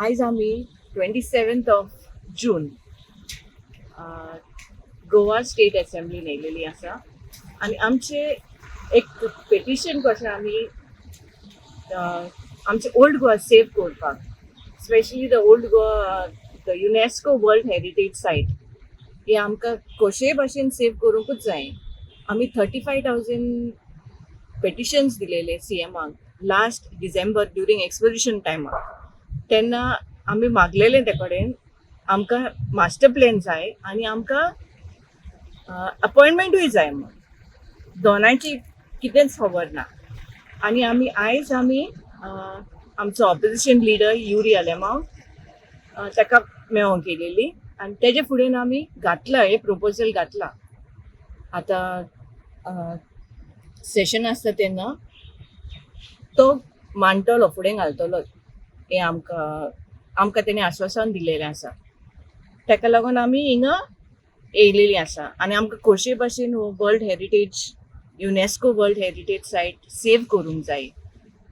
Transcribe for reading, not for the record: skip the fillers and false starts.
आयज आमी 27 जून गोवा स्टेट असेंब्लीन येयलेली आसा आनी आमचे एक पेटिशन कशें आमी आमचे ओल्ड गोवा सेव करपाक, specially the Old Goa the UNESCO world heritage site हे आमकां कशेय भाशेन सेव करूंकूच जाय. आमी 35,000 पेटिशन्स दिलेले CMाक लास्ट डिसेंबर ड्युरींग एक्सपोजिशन टायमार. तेन्ना आमी मागलेले ते कडेन आमकां मास्टर प्लॅन जाय आनी आमकां अपॉयंटमेंटूय जाय म्हण. दोनांची कितेंच खबर ना. आनी आयज आमी आमचो ऑपोजिशन लिडर युरी आलेमांव ताका मेळोंक गेलेली आनी तेजे फुडें आमी घातला हे प्रपोजल घातला. आतां सेशन आसता तेन्ना तो मांडटलो, फुडें घालतलो. हे आमकां तेणें आश्वासन दिलेलें आसा. ताका लागून आमी हिंगा येयलेली आसा आनी आमकां कशे भाशेन world heritage UNESCO world heritage site save करूंक जाय.